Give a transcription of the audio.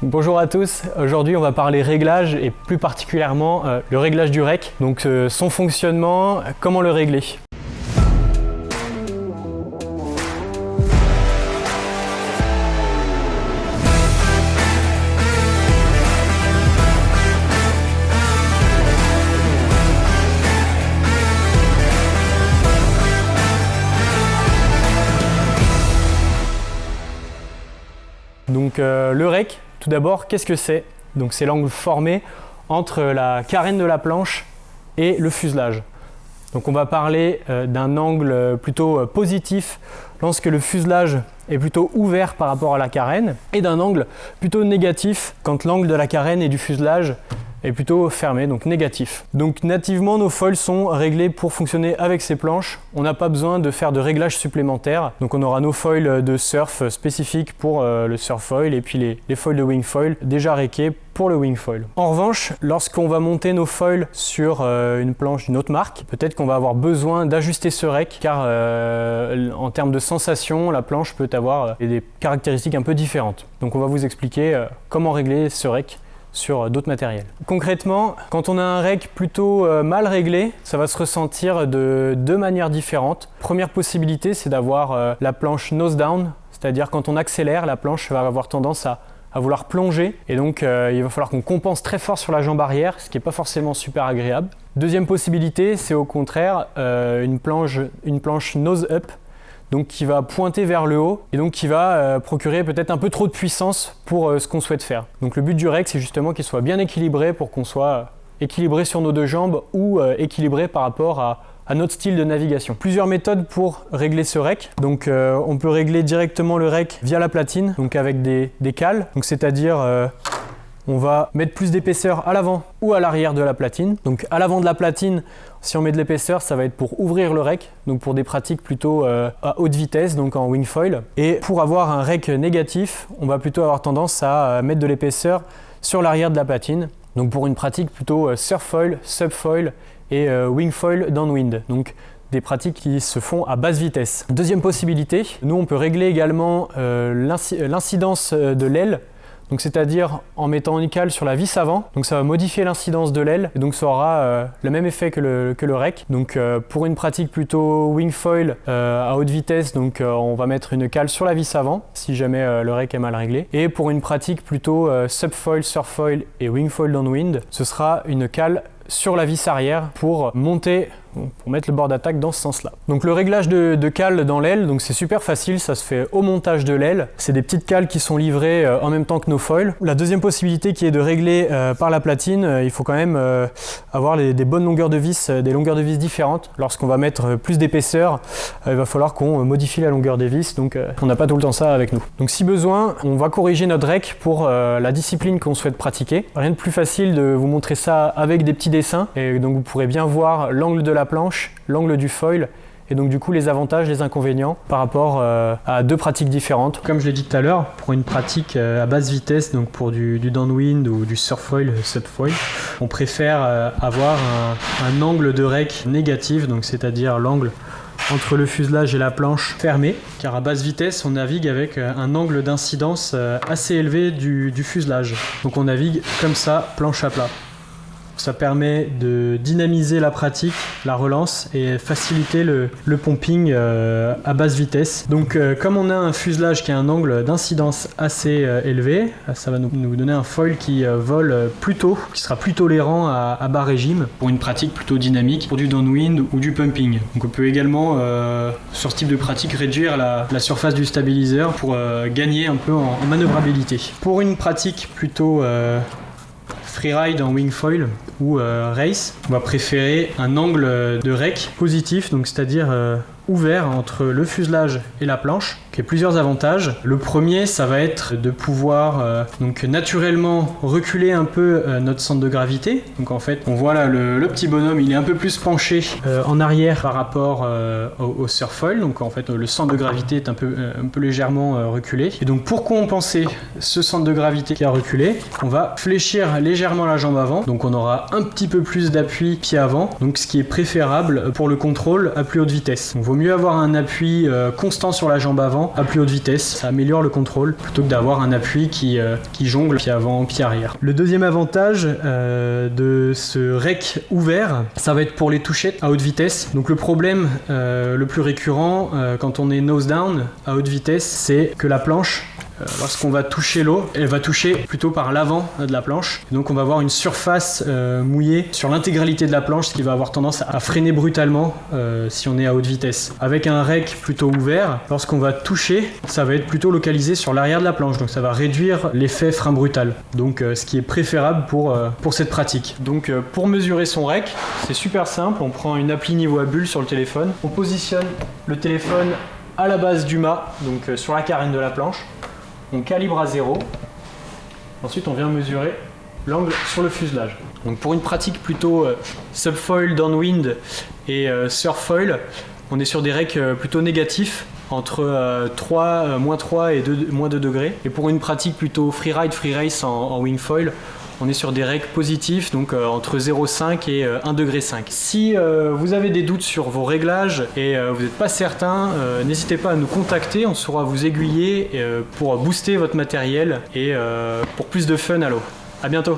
Bonjour à tous, aujourd'hui on va parler réglage et plus particulièrement le réglage du rec, donc son fonctionnement, comment le régler. Donc le rec, tout d'abord, qu'est-ce que c'est? Donc c'est l'angle formé entre la carène de la planche et le fuselage. Donc on va parler d'un angle plutôt positif lorsque le fuselage est plutôt ouvert par rapport à la carène et d'un angle plutôt négatif quand l'angle de la carène et du fuselage est plutôt fermé, donc négatif. Donc nativement, nos foils sont réglés pour fonctionner avec ces planches. On n'a pas besoin de faire de réglages supplémentaires. Donc on aura nos foils de surf spécifiques pour le surf foil et puis les foils de wing foil déjà réqués pour le wing foil. En revanche, lorsqu'on va monter nos foils sur une planche d'une autre marque, peut-être qu'on va avoir besoin d'ajuster ce rec car en termes de sensation, la planche peut avoir des caractéristiques un peu différentes. Donc on va vous expliquer comment régler ce rec sur d'autres matériels. Concrètement, quand on a un rec plutôt mal réglé, ça va se ressentir de deux manières différentes. Première possibilité, c'est d'avoir la planche nose down, c'est-à-dire quand on accélère, la planche va avoir tendance à vouloir plonger et donc il va falloir qu'on compense très fort sur la jambe arrière, ce qui n'est pas forcément super agréable. Deuxième possibilité, c'est au contraire une planche nose up, donc qui va pointer vers le haut et donc qui va procurer peut-être un peu trop de puissance pour ce qu'on souhaite faire. Donc le but du rec, c'est justement qu'il soit bien équilibré pour qu'on soit équilibré sur nos deux jambes ou équilibré par rapport à notre style de navigation. Plusieurs méthodes pour régler ce rec. Donc on peut régler directement le rec via la platine, donc avec des cales, donc c'est-à-dire on va mettre plus d'épaisseur à l'avant ou à l'arrière de la platine. Donc à l'avant de la platine, si on met de l'épaisseur, ça va être pour ouvrir le rec, donc pour des pratiques plutôt à haute vitesse, donc en wing foil. Et pour avoir un rec négatif, on va plutôt avoir tendance à mettre de l'épaisseur sur l'arrière de la platine. Donc pour une pratique plutôt surf foil, sub foil et wing foil downwind. Donc des pratiques qui se font à basse vitesse. Deuxième possibilité, nous on peut régler également l'incidence de l'aile. Donc c'est-à-dire en mettant une cale sur la vis avant, donc ça va modifier l'incidence de l'aile et donc ça aura le même effet que le rec. Donc pour une pratique plutôt wing foil à haute vitesse, donc on va mettre une cale sur la vis avant si jamais le rec est mal réglé. Et pour une pratique plutôt subfoil, surfoil et wing foil downwind, ce sera une cale sur la vis arrière pour monter, pour mettre le bord d'attaque dans ce sens-là. Donc le réglage de cale dans l'aile, donc c'est super facile, ça se fait au montage de l'aile. C'est des petites cales qui sont livrées en même temps que nos foils. La deuxième possibilité qui est de régler par la platine, il faut quand même avoir des bonnes longueurs de vis, des longueurs de vis différentes. Lorsqu'on va mettre plus d'épaisseur, il va falloir qu'on modifie la longueur des vis, donc on n'a pas tout le temps ça avec nous. Donc si besoin, on va corriger notre rec pour la discipline qu'on souhaite pratiquer. Rien de plus facile de vous montrer ça avec des petits dessins, et donc vous pourrez bien voir l'angle de la planche, l'angle du foil et donc du coup les avantages, les inconvénients par rapport à deux pratiques différentes. Comme je l'ai dit tout à l'heure, pour une pratique à basse vitesse, donc pour du downwind ou du surfoil, subfoil, on préfère avoir un angle de rec négatif, donc c'est-à-dire l'angle entre le fuselage et la planche fermée, car à basse vitesse on navigue avec un angle d'incidence assez élevé du fuselage. Donc on navigue comme ça, planche à plat. Ça permet de dynamiser la pratique, la relance et faciliter le pumping à basse vitesse. Donc comme on a un fuselage qui a un angle d'incidence assez élevé, ça va nous donner un foil qui vole plus tôt, qui sera plus tolérant à bas régime pour une pratique plutôt dynamique, pour du downwind ou du pumping. Donc on peut également sur ce type de pratique réduire la surface du stabiliseur pour gagner un peu en manœuvrabilité. Pour une pratique plutôt freeride en wing foil ou race, on va préférer un angle de rec positif, donc c'est-à-dire ouvert entre le fuselage et la planche, qui a plusieurs avantages. Le premier, ça va être de pouvoir donc naturellement reculer un peu notre centre de gravité. Donc en fait, on voit là le petit bonhomme, il est un peu plus penché en arrière par rapport au surfoil. Donc en fait, le centre de gravité est un peu légèrement reculé. Et donc pour compenser ce centre de gravité qui a reculé, on va fléchir légèrement la jambe avant. Donc on aura un petit peu plus d'appui pied avant. Donc ce qui est préférable pour le contrôle à plus haute vitesse. Il vaut mieux avoir un appui constant sur la jambe avant avant à plus haute vitesse. Ça améliore le contrôle plutôt que d'avoir un appui qui jongle pied avant, pied arrière. Le deuxième avantage de ce rec ouvert, ça va être pour les touchettes à haute vitesse. Donc le problème le plus récurrent quand on est nose down à haute vitesse, c'est que la planche, lorsqu'on va toucher l'eau, elle va toucher plutôt par l'avant de la planche. Donc on va avoir une surface mouillée sur l'intégralité de la planche, ce qui va avoir tendance à freiner brutalement si on est à haute vitesse. Avec un rec plutôt ouvert, lorsqu'on va toucher, ça va être plutôt localisé sur l'arrière de la planche. Donc ça va réduire l'effet frein brutal. Donc ce qui est préférable pour cette pratique. Donc pour mesurer son rec, c'est super simple. On prend une appli niveau à bulle sur le téléphone. On positionne le téléphone à la base du mât, donc sur la carène de la planche. On calibre à 0. Ensuite, on vient mesurer l'angle sur le fuselage. Donc pour une pratique plutôt subfoil, downwind et surfoil, on est sur des recs plutôt négatifs, entre moins 3 et moins 2 degrés. Et pour une pratique plutôt freeride, free race en wingfoil, on est sur des recs positifs, donc entre 0,5 et 1,5 degré. Si vous avez des doutes sur vos réglages et vous n'êtes pas certain, n'hésitez pas à nous contacter, on saura vous aiguiller pour booster votre matériel et pour plus de fun à l'eau. À bientôt!